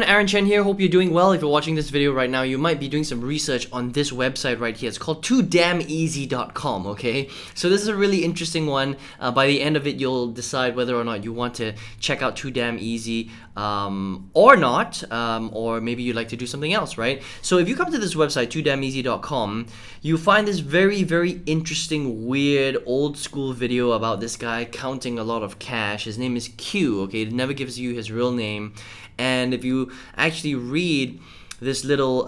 Aaron Chen here. Hope you're doing well. If you're watching this video right now, you might be doing some research on this website right here. It's called toodamneasy.com, okay? So this is a really interesting one. By the end of it, you'll decide whether or not you want to check out Too Damn Easy or not, or maybe you'd like to do something else, right? So if you come to this website, toodamneasy.com, you find this very, very interesting, weird, old school video about this guy counting a lot of cash. His name is Q, okay? It never gives you his real name. And if you actually read this little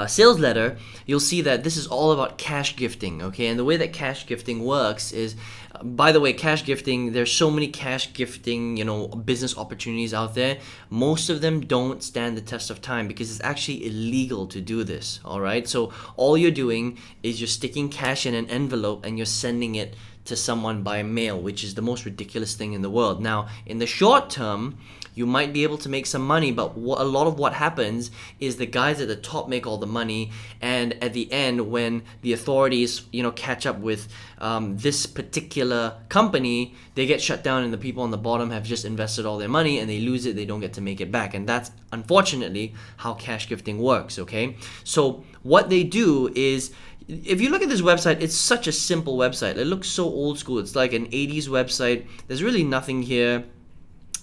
sales letter, you'll see that this is all about cash gifting, okay? And the way that cash gifting works is, by the way, cash gifting, there's so many cash gifting, business opportunities out there. Most of them don't stand the test of time because it's actually illegal to do this, all right? So all you're doing is you're sticking cash in an envelope and you're sending it to someone by mail, which is the most ridiculous thing in the world. Now, in the short term, you might be able to make some money, but a lot of what happens is the guys at the top make all the money, and at the end, when the authorities, catch up with this particular company, they get shut down, and the people on the bottom have just invested all their money, and they lose it. They don't get to make it back, and that's unfortunately how cash gifting works. Okay, so what they do is, if you look at this website, it's such a simple website. It looks so old school. It's like an 80s website. There's really nothing here.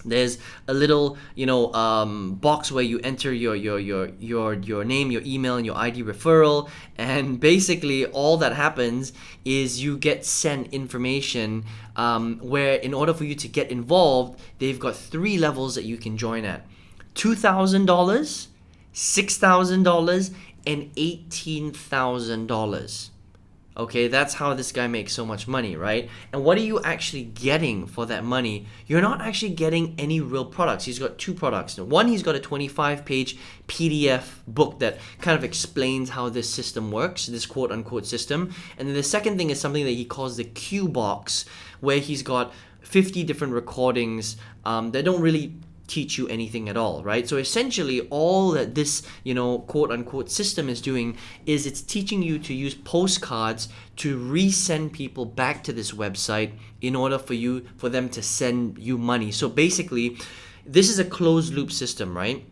There's a little, box where you enter your name, your email, and your ID referral, and basically all that happens is you get sent information where, in order for you to get involved, they've got 3 levels that you can join at: $2,000, $6,000, and $18,000. Okay, that's how this guy makes so much money, right? And what are you actually getting for that money? You're not actually getting any real products. He's got 2 products. One, he's got a 25-page PDF book that kind of explains how this system works, this quote-unquote system. And then the second thing is something that he calls the Q box, where he's got 50 different recordings that don't really teach you anything at all, right? So essentially all that this, quote unquote system is doing is it's teaching you to use postcards to resend people back to this website in order for them to send you money. So basically, this is a closed loop system, right?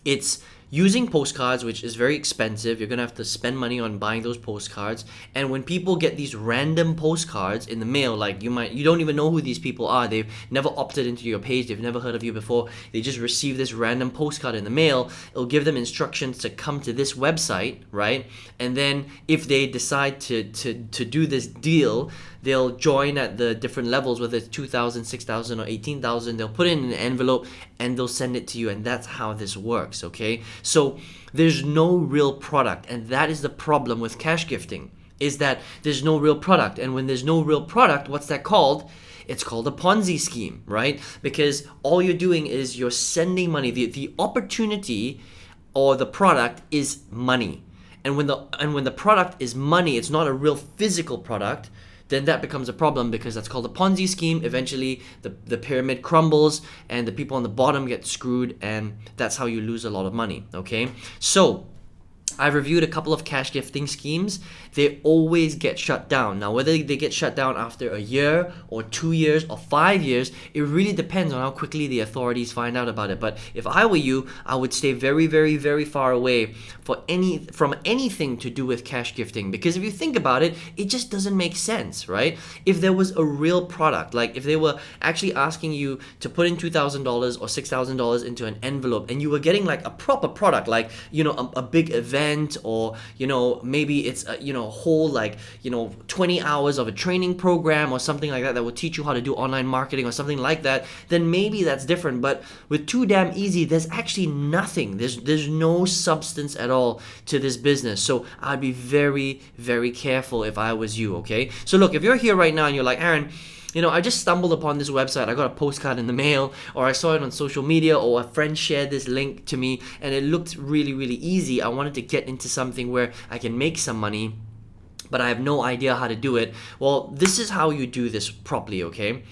It's using postcards, which is very expensive. You're gonna have to spend money on buying those postcards. And when people get these random postcards in the mail, like you don't even know who these people are. They've never opted into your page. They've never heard of you before. They just receive this random postcard in the mail. It'll give them instructions to come to this website, right? And then if they decide to do this deal, they'll join at the different levels, whether it's 2,000, 6,000, or 18,000. They'll put it in an envelope and they'll send it to you, and that's how this works, okay? So there's no real product, and that is the problem with cash gifting, is that there's no real product. And when there's no real product, what's that called? It's called a Ponzi scheme, right? Because all you're doing is you're sending money. The opportunity or the product is money. And when the product is money, it's not a real physical product, then that becomes a problem, because that's called a Ponzi scheme. Eventually, the pyramid crumbles and the people on the bottom get screwed, and that's how you lose a lot of money, okay? So I've reviewed a couple of cash gifting schemes. They always get shut down. Now, whether they get shut down after a year or 2 years or 5 years, it really depends on how quickly the authorities find out about it. But if I were you, I would stay very, very, very far away from anything to do with cash gifting, because if you think about it, it just doesn't make sense, right? If there was a real product, like if they were actually asking you to put in $2,000 or $6,000 into an envelope, and you were getting like a proper product, like a big event, or maybe it's a whole 20 hours of a training program or something like that will teach you how to do online marketing or something like that, then maybe that's different. But with Too Damn Easy, there's actually nothing. There's no substance at all to this business. So I'd be very, very careful if I was you, okay? So look, if you're here right now and you're like, Aaron, I just stumbled upon this website. I got a postcard in the mail, or I saw it on social media, or a friend shared this link to me, and it looked really, really easy. I wanted to get into something where I can make some money, but I have no idea how to do it. Well, this is how you do this properly, okay?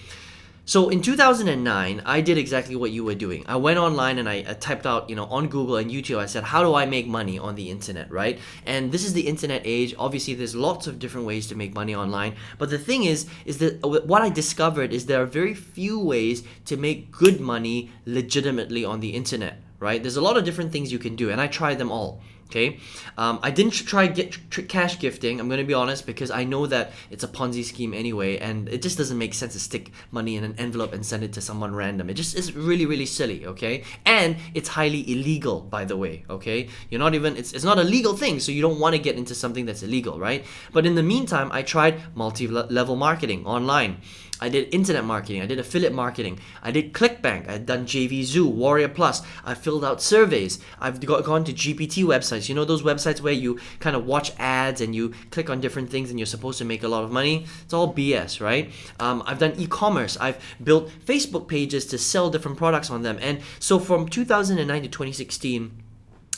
So in 2009, I did exactly what you were doing. I went online and I typed out, on Google and YouTube, I said, how do I make money on the internet, right? And this is the internet age. Obviously, there's lots of different ways to make money online. But the thing is that what I discovered is there are very few ways to make good money legitimately on the internet, right? There's a lot of different things you can do, and I tried them all. Okay, I didn't try cash gifting. I'm going to be honest, because I know that it's a Ponzi scheme anyway, and it just doesn't make sense to stick money in an envelope and send it to someone random. It just is really, really silly. Okay, and it's highly illegal, by the way. Okay, it's not a legal thing, so you don't want to get into something that's illegal, right? But in the meantime, I tried multi-level marketing online. I did internet marketing, I did affiliate marketing, I did ClickBank, I've done JVZoo, Warrior Plus, I filled out surveys, I've gone to GPT websites, those websites where you kind of watch ads and you click on different things and you're supposed to make a lot of money. It's all BS, right? I've done e-commerce, I've built Facebook pages to sell different products on them. And so from 2009 to 2016,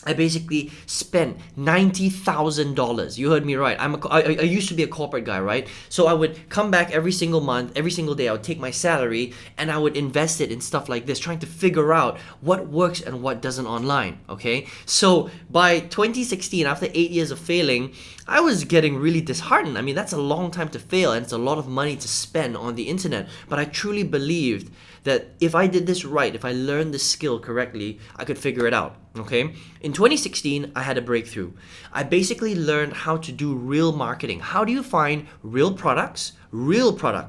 I basically spent $90,000. You heard me right. I used to be a corporate guy, right? So I would come back every single month, every single day. I would take my salary and I would invest it in stuff like this, trying to figure out what works and what doesn't online. Okay. So by 2016, after 8 years of failing, I was getting really disheartened. I mean, that's a long time to fail, and it's a lot of money to spend on the internet. But I truly believed that if I did this right, if I learned the skill correctly, I could figure it out. Okay. In 2016, I had a breakthrough. I basically learned how to do real marketing. How do you find real products,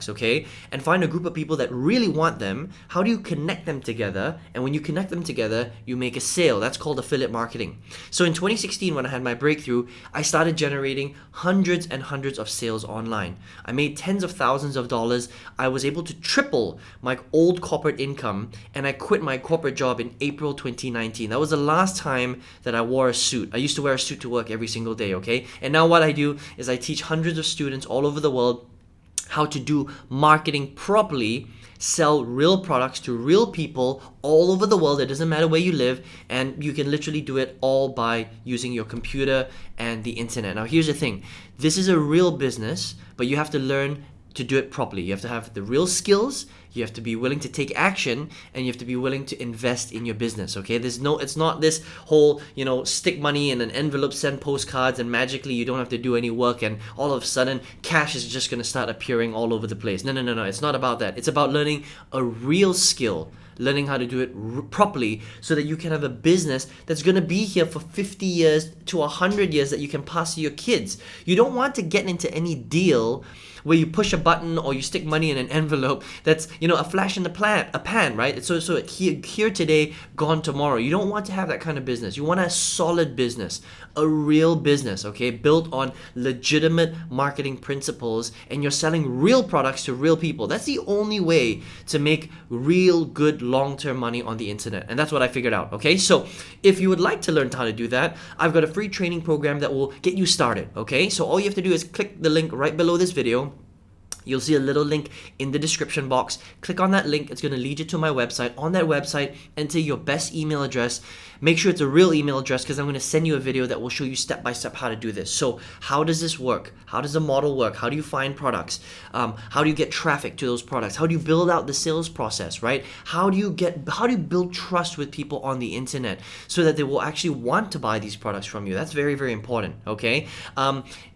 okay, and find a group of people that really want them? How do you connect them together? And when you connect them together, you make a sale. That's called affiliate marketing. So in 2016, when I had my breakthrough, I started generating hundreds and hundreds of sales online. I made tens of thousands of dollars. I was able to triple my old corporate income, and I quit my corporate job in April 2019. That was the last time that I wore a suit. I used to wear a suit to work every single day, okay? And now what I do is I teach hundreds of students all over the world how to do marketing properly, sell real products to real people all over the world. It doesn't matter where you live, and you can literally do it all by using your computer and the internet. Now here's the thing. This is a real business, but you have to learn to do it properly. You have to have the real skills, you have to be willing to take action, and you have to be willing to invest in your business, okay? It's not this whole, stick money in an envelope, send postcards, and magically you don't have to do any work, and all of a sudden cash is just gonna start appearing all over the place. No. It's not about that. It's about learning a real skill, learning how to do it properly, so that you can have a business that's going to be here for 50 years to 100 years that you can pass to your kids. You don't want to get into any deal where you push a button or you stick money in an envelope that's, a flash in the pan, right? So here today, gone tomorrow. You don't want to have that kind of business. You want a solid business, a real business, okay, built on legitimate marketing principles, and you're selling real products to real people. That's the only way to make real good long-term money on the internet, and that's what I figured out, okay? So if you would like to learn how to do that, I've got a free training program that will get you started, okay? So all you have to do is click the link right below this video. You'll see a little link in the description box. Click on that link. It's going to lead you to my website. On that website, enter your best email address. Make sure it's a real email address, because I'm going to send you a video that will show you step by step how to do this. So how does this work? How does the model work? How do you find products? How do you get traffic to those products? How do you build out the sales process, right? How do you build trust with people on the internet so that they will actually want to buy these products from you? That's very, very important, okay?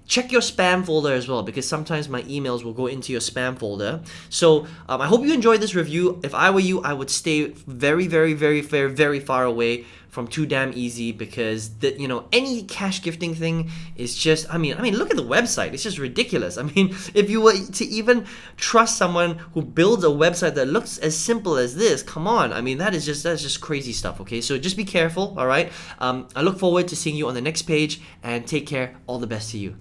Check your spam folder as well, because sometimes my emails will go into your spam folder. So I hope you enjoyed this review. If I were you, I would stay very, very, very, very, very far away from Too Damn Easy, because any cash gifting thing is just, I mean, look at the website. It's just ridiculous. I mean, if you were to even trust someone who builds a website that looks as simple as this, come on. I mean, that's just crazy stuff, okay? So just be careful, all right? I look forward to seeing you on the next page, and take care. All the best to you.